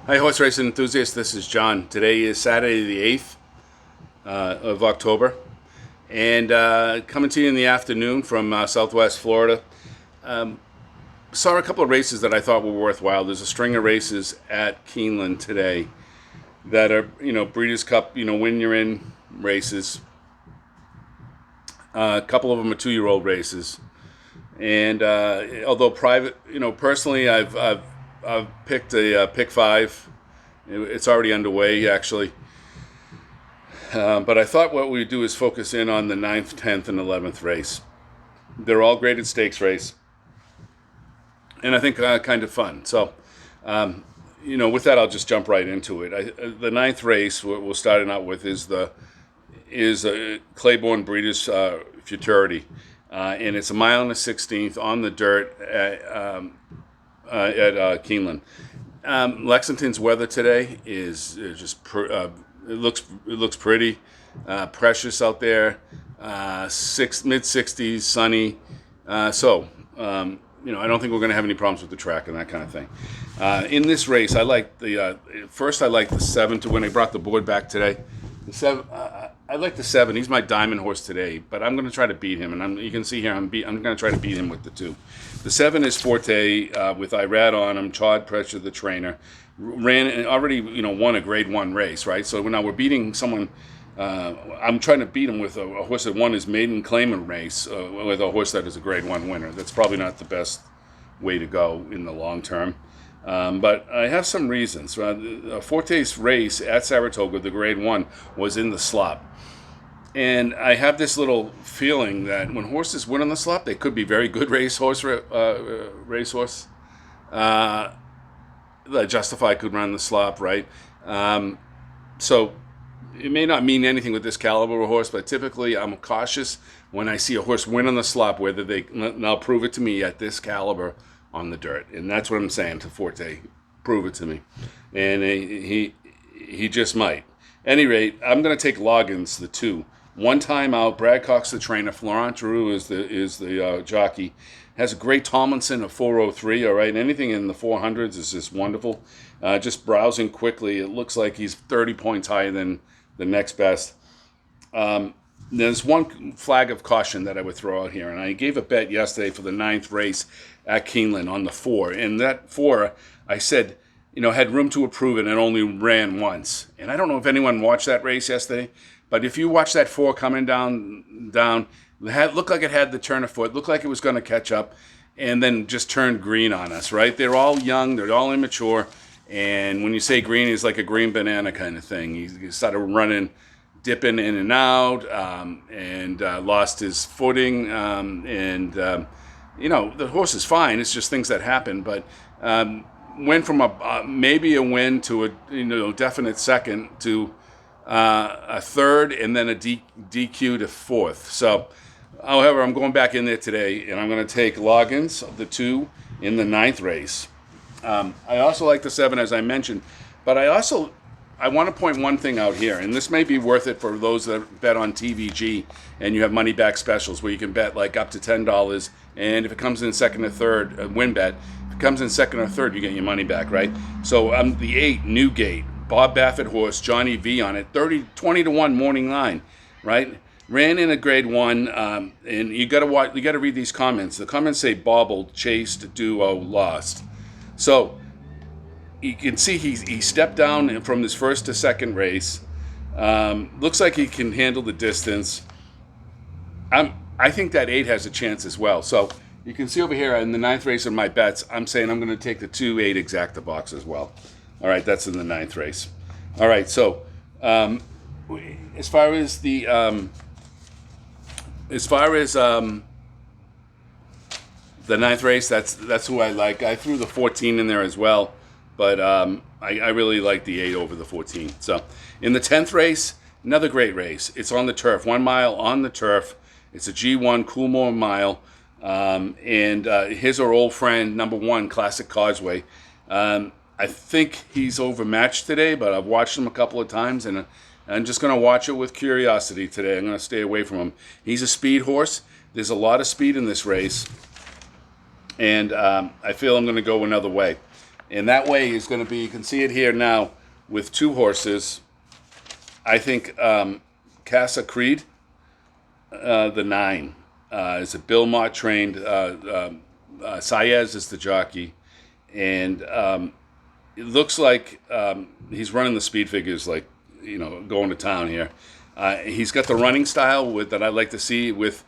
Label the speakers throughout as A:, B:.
A: Hi, horse racing enthusiasts. This is John. Today is Saturday, the 8th of October, and coming to you in the afternoon from Southwest Florida. Saw a couple of races that I thought were worthwhile. There's a string of races at Keeneland today that are, Breeders' Cup, win you're in races. A couple of them are 2-year-old races, and although private, personally, I've picked a pick five. It's already underway, actually. But I thought what we'd do is focus in on the 9th, 10th, and 11th race. They're all graded stakes race, and I think kind of fun. So, with that, I'll just jump right into it. The 9th race we're starting out with is Claiborne Breeders' Futurity, and it's a mile and a 16th on the dirt at Keeneland. Lexington's weather today is just it looks pretty precious out there. Mid 60s, sunny. I don't think we're going to have any problems with the track and that kind of thing. In this race, I like the 7 to win. I brought the board back today. The 7. I like the 7. He's my diamond horse today, but I'm going to try to beat him. And you can see here, I'm going to try to beat him with the 2. The 7 is Forte with Irad on him. Todd Pressure, the trainer, ran and already won a Grade 1 race, right? So now we're beating someone. I'm trying to beat him with a horse that won his maiden claimant race with a horse that is a Grade 1 winner. That's probably not the best way to go in the long term. But I have some reasons. Forte's race at Saratoga, the Grade 1, was in the slop. And I have this little feeling that when horses win on the slop, they could be very good racehorse. Justify could run the slop, right? So it may not mean anything with this caliber of horse, but typically I'm cautious when I see a horse win on the slop, whether they'll prove it to me at this caliber on the dirt. And that's what I'm saying to Forte. Prove it to me. And he just might. At any rate, I'm going to take Loggins, the 2. 1 time out. Brad Cox, the trainer. Florent Giroux is the jockey. Has a great Tomlinson of 403. All right, anything in the 400s is just wonderful. Just browsing quickly, it looks like he's 30 points higher than the next best. There's one flag of caution that I would throw out here, and I gave a bet yesterday for the 9th race at Keeneland on the 4. And that 4, I said, had room to improve it and only ran once. And I don't know if anyone watched that race yesterday, but if you watch that 4 coming down, it looked like it had the turn of foot, looked like it was going to catch up, and then just turned green on us, right? They're all young, they're all immature, and when you say green, it's like a green banana kind of thing. He started running, dipping in and out, and lost his footing, the horse is fine. It's just things that happen, but went from maybe a win to a definite second to a 3rd, and then a DQ to 4th. So, however, I'm going back in there today, and I'm going to take Loggins, the 2, in the 9th race. I also like the 7, as I mentioned, but I want to point one thing out here, and this may be worth it for those that bet on TVG, and you have money back specials where you can bet like up to $10, and if it comes in second or third, win bet. If it comes in second or third, you get your money back, right? So the 8, Newgate, Bob Baffert horse, Johnny V on it, 20 to 1 morning line, right? Ran in a Grade 1, and you got to read these comments. The comments say bobbled, chased, duo, lost. So you can see he stepped down from his first to second race. Looks like he can handle the distance. I think that 8 has a chance as well. So you can see over here in the 9th race of my bets, I'm saying I'm going to take the 2, 8 exacta box as well. All right, that's in the 9th race. All right, so as far as the 9th race, that's who I like. I threw the 14 in there as well, but I really like the 8 over the 14. So in the 10th race, another great race. It's on the turf, 1 mile on the turf. It's a G1 Coolmore mile, and here's our old friend, number 1, Classic Causeway. I think he's overmatched today, but I've watched him a couple of times, and I'm just going to watch it with curiosity today. I'm going to stay away from him. He's a speed horse. There's a lot of speed in this race, and I feel I'm going to go another way. And that way is going to be, you can see it here now with 2 horses. I think Casa Creed, the 9, is a Bill Mott trained. Saez is the jockey. And it looks like he's running the speed figures like, going to town here. He's got the running style that I like to see with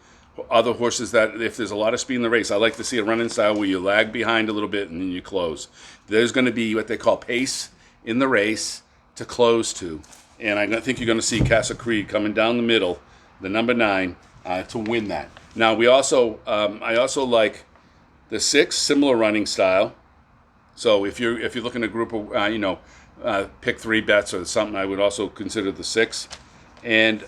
A: other horses, that if there's a lot of speed in the race, I like to see a running style where you lag behind a little bit and then you close. There's going to be what they call pace in the race to close to. And I think you're going to see Casa Creed coming down the middle, the number 9, to win that. Now, I also like the 6, similar running style. So if you're looking at a group of, pick 3 bets or something, I would also consider the 6. And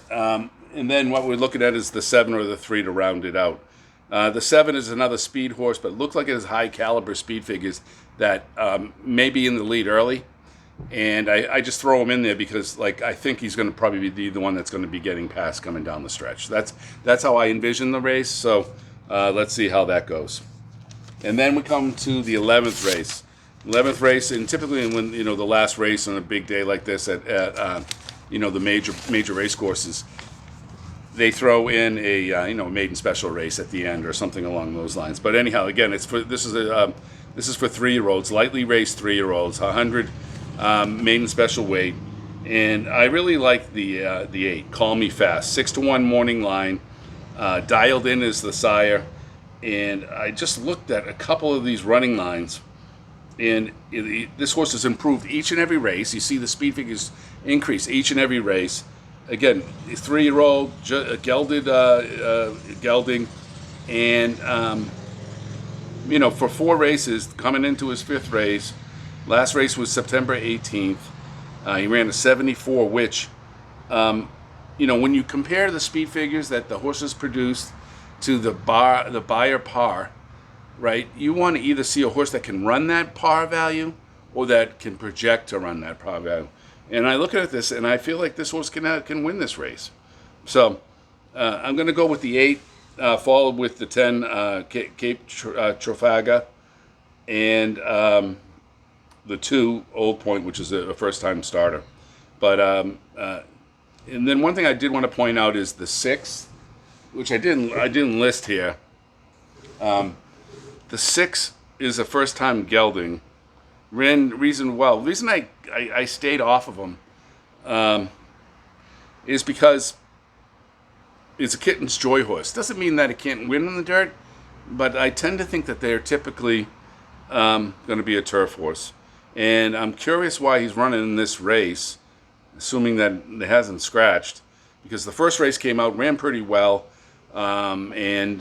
A: then what we're looking at is the 7 or the 3 to round it out. The 7 is another speed horse, but looks like it has high caliber speed figures that may be in the lead early. And I just throw him in there because, I think he's going to probably be the one that's going to be getting past coming down the stretch. That's how I envision the race. So let's see how that goes. And then we come to the 11th race. 11th race, and typically when the last race on a big day like this at the major race courses, they throw in a maiden special race at the end or something along those lines. But anyhow, again, this is for 3-year-olds, lightly raced 3-year-olds, 100 maiden special weight, and I really like the 8. Call Me Fast, 6-1 morning line, dialed in as the sire, and I just looked at a couple of these running lines. And this horse has improved each and every race. You see the speed figures increase each and every race. Again, 3-year-old, gelded gelding. And, for 4 races, coming into his 5th race. Last race was September 18th. He ran a 74, which, when you compare the speed figures that the horses produced to the Beyer par, right? You want to either see a horse that can run that par value or that can project to run that par value. And I look at this and I feel like this horse can win this race. So I'm going to go with the 8, followed with the 10 Cape Trafalgar, and the 2 Old Point, which is a first-time starter. But and then one thing I did want to point out is the 6, which I didn't list here. The 6 is a first-time gelding. Ran reason well. The reason I stayed off of him is because it's a Kitten's Joy horse. Doesn't mean that it can't win in the dirt, but I tend to think that they're typically going to be a turf horse. And I'm curious why he's running in this race, assuming that it hasn't scratched, because the first race came out, ran pretty well, and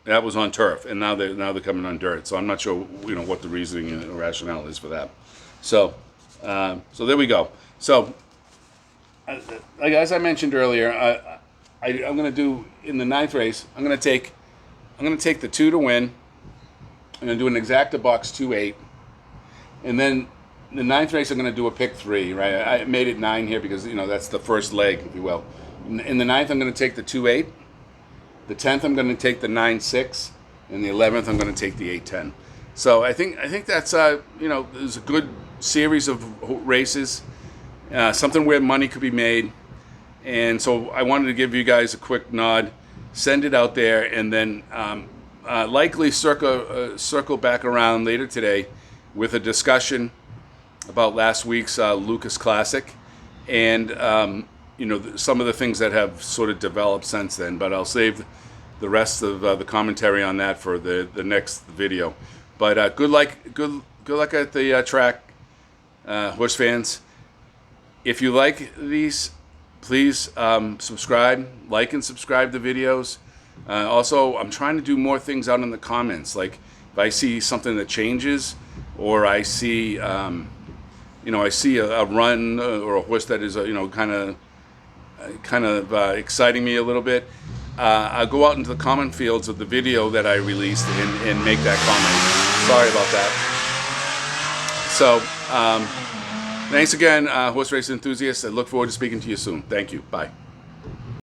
A: that was on turf, and now they're coming on dirt. So I'm not sure, what the reasoning and rationale is for that. So, so there we go. So, as I mentioned earlier, I'm going to do in the 9th race. I'm going to take the 2 to win. I'm going to do an exacta box 2-8, and then the 9th race I'm going to do a pick 3. Right? I made it 9 here because that's the first leg, if you will. In the 9th, I'm going to take the 2-8. The 10th, I'm going to take the 9-6, and the 11th, I'm going to take the 8-10. So I think that's there's a good series of races, something where money could be made, and so I wanted to give you guys a quick nod, send it out there, and then likely circle back around later today with a discussion about last week's Lucas Classic, and some of the things that have sort of developed since then, but I'll save the rest of the commentary on that for the next video. But good luck at the track, horse fans. If you like these, please subscribe, like and subscribe the videos. Also, I'm trying to do more things out in the comments. Like if I see something that changes, or I see I see a run or a horse that is kind of exciting me a little bit, I'll go out into the comment fields of the video that I released and make that comment. Sorry about that. So, thanks again, horse race enthusiasts. I look forward to speaking to you soon. Thank you. Bye.